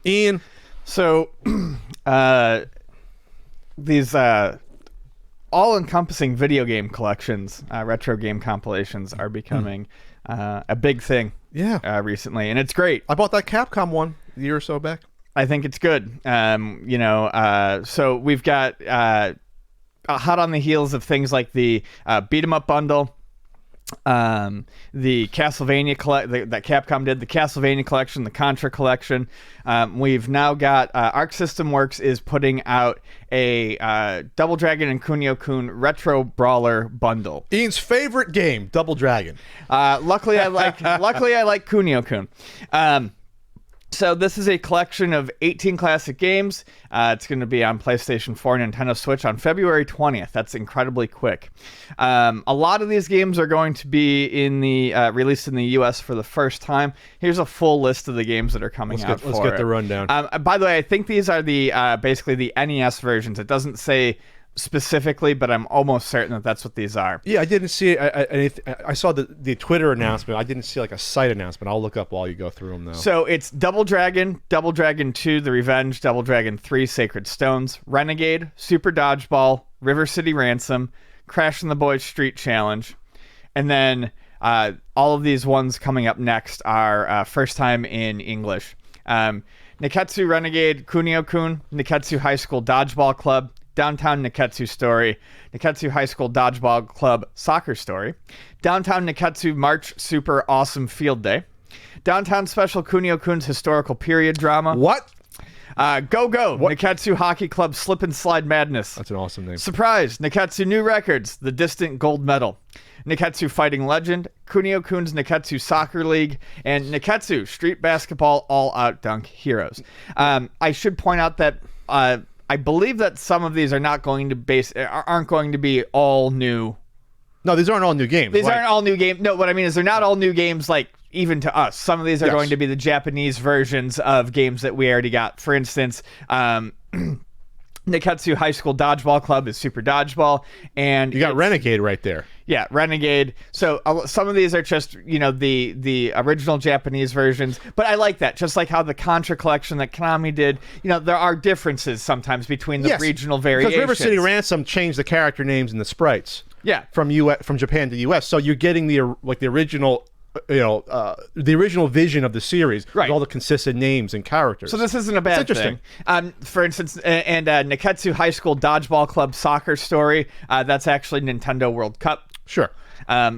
Ian. So, these all-encompassing video game collections, retro game compilations, are becoming a big thing. Yeah. Recently, and it's great. I bought that Capcom one a year or so back. I think it's good. So we've got hot on the heels of things like the beat 'em up bundle. The Castlevania that Capcom did, the Castlevania collection, the Contra collection. We've now got Arc System Works is putting out a Double Dragon and Kunio-kun retro brawler bundle. Ian's favorite game, Double Dragon. Luckily I like Kunio-kun. So this is a collection of 18 classic games. It's going to be on PlayStation 4 and Nintendo Switch on February 20th. That's incredibly quick. A lot of these games are going to be released in the U.S. for the first time. Here's a full list of the games that are coming out. Let's get the rundown. By the way, I think these are basically the NES versions. It doesn't say specifically, but I'm almost certain that that's what these are. Yeah, I didn't see it. I saw the Twitter announcement. I didn't see like a site announcement. I'll look up while you go through them, though. So it's Double Dragon, Double Dragon 2, The Revenge, Double Dragon 3, Sacred Stones, Renegade, Super Dodgeball, River City Ransom, Crash and the Boys Street Challenge, and then all of these ones coming up next are first time in English. Neketsu Renegade, Kunio-kun, Neketsu High School Dodgeball Club, Downtown Neketsu Story, Neketsu High School Dodgeball Club Soccer Story, Downtown Neketsu March Super Awesome Field Day, Downtown Special Kunio-kun's Historical Period Drama. What? Go Go, what? Neketsu Hockey Club Slip and Slide Madness. That's an awesome name. Surprise, Neketsu New Records, The Distant Gold Medal, Neketsu Fighting Legend, Kunio-kun's Neketsu Soccer League, and Neketsu Street Basketball All Out Dunk Heroes. I should point out that I believe that some of these are aren't going to be all new. No, these aren't all new games. These aren't all new games. No, what I mean is they're not all new games, like, even to us. Some of these are going to be the Japanese versions of games that we already got. For instance, Neketsu High School Dodgeball Club is Super Dodgeball, and you got Renegade right there. Yeah, Renegade. So some of these are just, the original Japanese versions, but I like that. Just like how the Contra collection that Konami did, there are differences sometimes between the regional variations. Because River City Ransom changed the character names and the sprites. Yeah, from Japan to US. So you're getting the original. The original vision of the series, right, with all the consistent names and characters. So this isn't a bad thing. For instance, and Neketsu High School Dodgeball Club Soccer Story, that's actually Nintendo World Cup. Sure.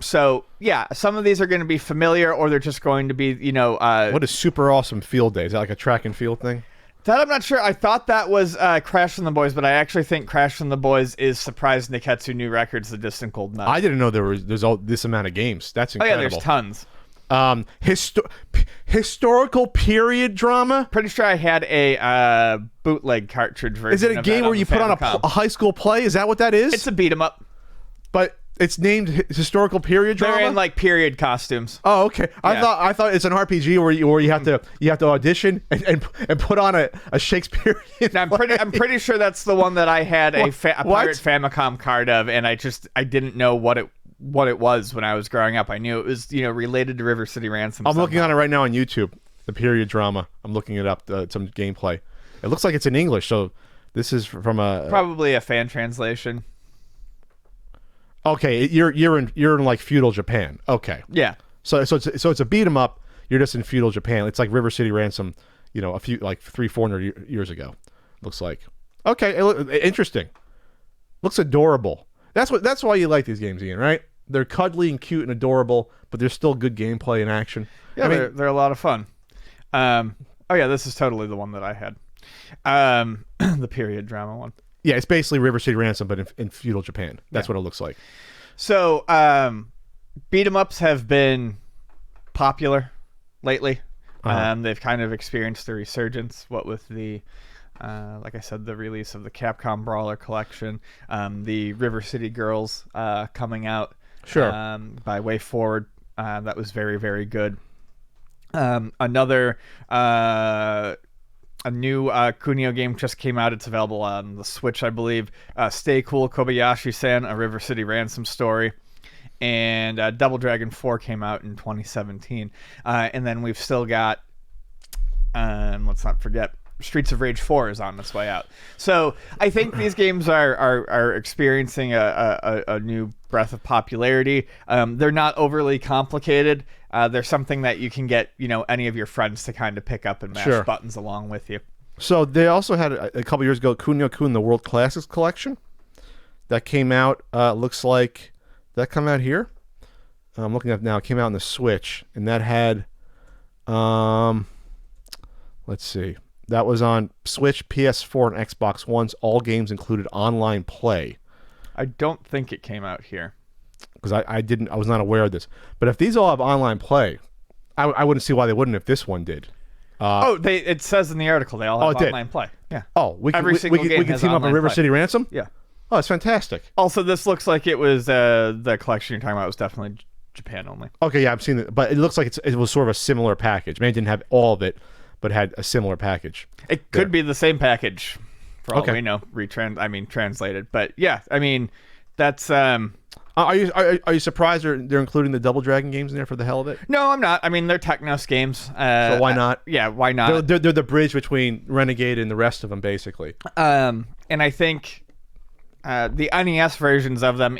So yeah, some of these are going to be familiar, or they're just going to be, what is Super Awesome Field Day? Is that like a track and field thing? That I'm not sure. I thought that was Crash and the Boys, but I actually think Crash and the Boys is Surprise Neketsu New Records, The Distant Gold Medal. I didn't know there's all this amount of games. That's incredible. Oh yeah, there's tons. Historical period drama. Pretty sure I had a bootleg cartridge version. Is it a game where you put on a high school play? Is that what that is? It's a beat 'em up. But it's named historical period drama. They're in like period costumes. Oh, okay. Yeah. I thought it's an RPG where you have to audition and put on a Shakespearean. No, I'm pretty sure that's the one that I had a Pirate Famicom card of, and I didn't know what it was when I was growing up. I knew it was related to River City Ransom. I'm looking on it right now on YouTube. The period drama. I'm looking it up. Some gameplay. It looks like it's in English. So this is from probably a fan translation. Okay, you're in like feudal Japan. Okay. Yeah. So it's a beat 'em up. You're just in feudal Japan. It's like River City Ransom, a few like 300-400 years ago. Looks like. Okay, interesting. Looks adorable. That's why you like these games, Ian, right? They're cuddly and cute and adorable, but there's still good gameplay and action. Yeah, they're a lot of fun. Oh yeah, this is totally the one that I had. The period drama one. Yeah, it's basically River City Ransom, but in feudal Japan. That's what it looks like. So, beat 'em ups have been popular lately. They've kind of experienced a resurgence. What with the, like I said, the release of the Capcom Brawler collection, the River City Girls coming out. Sure. By Way Forward, that was very, very good. Another. A new Kunio game just came out. It's available on the Switch, I believe. Stay Cool Kobayashi-san, a River City Ransom story. And Double Dragon 4 came out in 2017. And then we've still got let's not forget, Streets of Rage 4 is on its way out. So I think these games are experiencing a new breath of popularity. They're not overly complicated. They're something that you can get, any of your friends to kind of pick up and mash buttons along with you. So they also had a couple years ago Kunio-kun, the World Classics Collection, that came out. Looks like that come out here. I'm looking at it now. It came out on the Switch, and that had, let's see, that was on Switch, PS4, and Xbox One's. All games included online play. I don't think it came out here because I was not aware of this. But if these all have online play, I wouldn't see why they wouldn't if this one did. It says in the article they all have online play. Yeah. Oh, we can team up in River City Ransom? Yeah. Oh, it's fantastic. Also, this looks like it was the collection you're talking about was definitely Japan only. Okay, yeah, I've seen it, but it looks like it was sort of a similar package. Maybe it didn't have all of it, but had a similar package. It could be the same package, for all we know, translated. But yeah, that's. Are you surprised they're including the Double Dragon games in there for the hell of it? No, I'm not. They're Technos games. So why not? Yeah, why not? They're the bridge between Renegade and the rest of them, basically. And I think the NES versions of them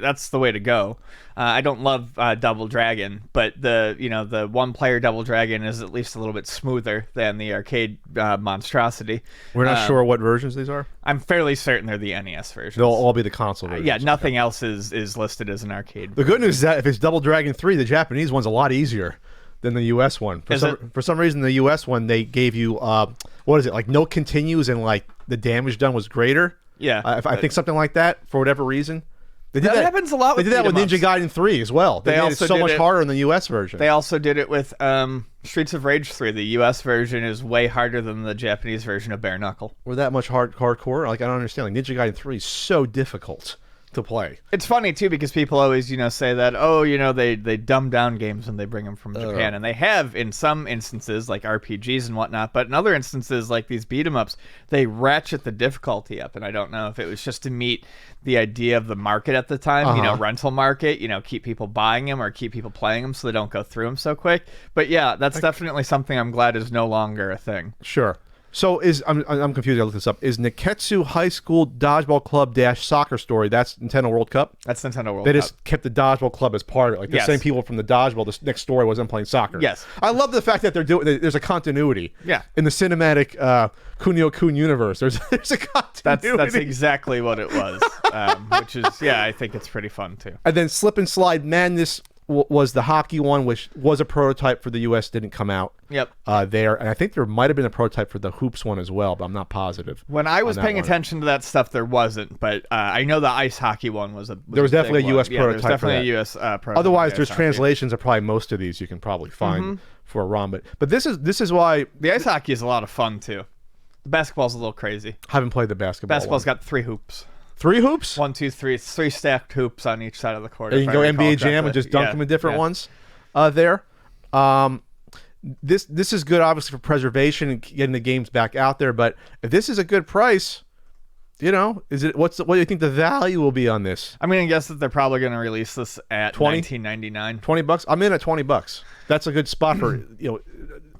that's the way to go. I don't love Double Dragon, but the one-player Double Dragon is at least a little bit smoother than the arcade monstrosity. We're not sure what versions these are. I'm fairly certain they're the NES versions. They'll all be the console versions. Yeah, nothing else is listed as an arcade. The good news is that if it's Double Dragon 3, the Japanese one's a lot easier than the U.S. one. For some reason, the U.S. one, they gave you, like no continues and like the damage done was greater. Yeah. I think something like that, for whatever reason. That happens a lot with They did that with Ninja Gaiden 3 as well. They made it so much harder in the U.S. version. They also did it with Streets of Rage 3. The U.S. version is way harder than the Japanese version of Bare Knuckle. Were that much hardcore? Like, I don't understand. Like, Ninja Gaiden 3 is so difficult to play. It's funny, too, because people always, say that, they dumb down games when they bring them from Japan. And they have in some instances, like RPGs and whatnot. But in other instances, like these beat-em-ups, they ratchet the difficulty up. And I don't know if it was just to meet the idea of the market at the time, rental market, keep people buying them or keep people playing them so they don't go through them so quick. But yeah, that's definitely something I'm glad is no longer a thing. Sure. So I'm confused. I looked this up. Is Neketsu High School Dodgeball Club - Soccer Story? That's Nintendo World Cup. That's Nintendo World Cup. They just kept the dodgeball club as part of it. Like the same people from the dodgeball. The next story wasn't playing soccer. Yes. I love the fact that there's a continuity. Yeah. In the cinematic Kunio-kun universe, there's a continuity. That's exactly what it was. Which is I think it's pretty fun too. And then Slip and Slide Madness was the hockey one, which was a prototype for the U.S. Didn't come out. Yep. There, and I think there might have been a prototype for the hoops one as well, but I'm not positive. When I was paying attention to that stuff, there wasn't, but I know the ice hockey one was there was definitely a U.S. prototype. There's definitely a U.S. prototype. Otherwise, there's translations of probably most of these you can probably find for a ROM. But this is why the ice hockey is a lot of fun too. The basketball's a little crazy. I haven't played the basketball. Basketball's got 3 hoops. 3 hoops? 1, 2, 3. 3 stacked hoops on each side of the court. And you can go NBA Jam and just dunk them in different ones there. This is good, obviously, for preservation and getting the games back out there. But if this is a good price, is it? What do you think the value will be on this? I'm gonna guess that they're probably gonna release this at $19.99. $20. I'm in at $20. That's a good spot for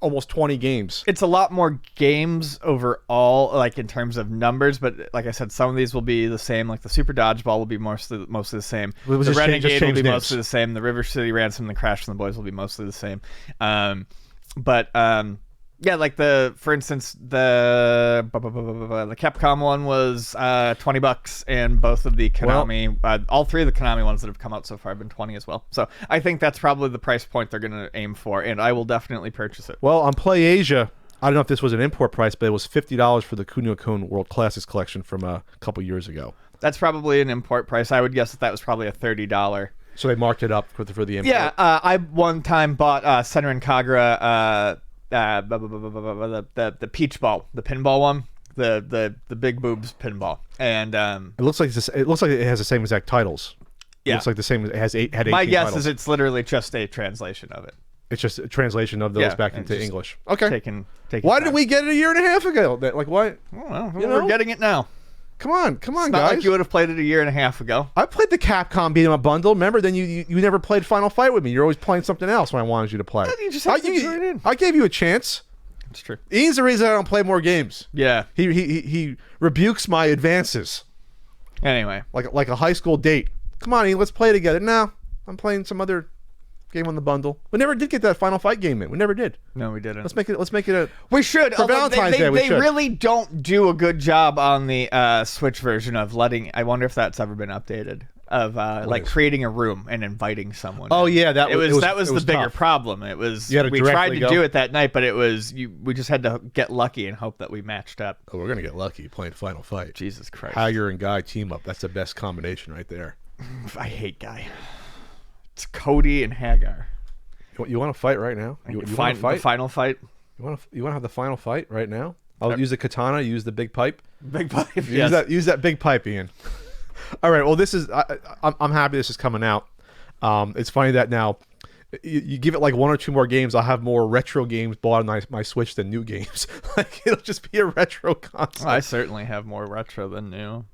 almost 20 games. It's a lot more games overall, like in terms of numbers, but like I said, some of these will be the same. Like the Super Dodgeball will be mostly the same. The Renegade will be mostly the same. The River City Ransom, the Crash and the Boys will be mostly the same. Like for instance, the Capcom one was $20, and both of the Konami, all 3 of the Konami ones that have come out so far have been 20 as well. So I think that's probably the price point they're going to aim for, and I will definitely purchase it. Well, on Play Asia, I don't know if this was an import price, but it was $50 for the Kunio-kun World Classics collection from a couple years ago. That's probably an import price. I would guess that was probably a $30. So they marked it up for the import. Yeah, I one time bought Senran Kagura. The peach ball, the pinball one, the big boobs pinball, and it looks like it has the same exact titles. Yeah, it looks like the same. It had 18 My guess titles. is it's literally just a translation of it. It's just a translation of those back into English. Okay. Taking why did we get it a year and a half ago? Like why? Well, we're getting it now. Come on, it's guys. Not like you would have played it a year and a half ago. I played the Capcom beat 'em up bundle. Remember? Then you never played Final Fight with me. You're always playing something else when I wanted you to play. You just have to join in. I gave you a chance. It's true. Ian's the reason I don't play more games. Yeah. He rebukes my advances Anyway. like a high school date. Come on, Ian, let's play together. No, I'm playing some other game on the bundle. We never did get that Final Fight game in. We never did. No, we didn't. Let's make it a. We should. For Valentine's Day, we they should. really don't do a good job on the Switch version of letting. I wonder if that's ever been updated. Of like creating a room and inviting someone. Oh in. yeah, that was the bigger tough. problem. It was You had to we tried directly to go? do it that night, but it was we just had to get lucky and hope that we matched up. Oh, we're gonna get lucky playing Final Fight. Jesus Christ. Hager and Guy team up. That's the best combination right there. I hate Guy. It's Cody and Hagar. You want to fight right now? You want to fight? The final fight. You want to have the final fight right now? I'll use the katana. Use the big pipe. Big pipe. Use that big pipe, Ian. All right. Well, this is. I'm happy this is coming out. It's funny that now you give it like 1 or 2 more games, I'll have more retro games bought on my Switch than new games. Like it'll just be a retro console. I certainly have more retro than new.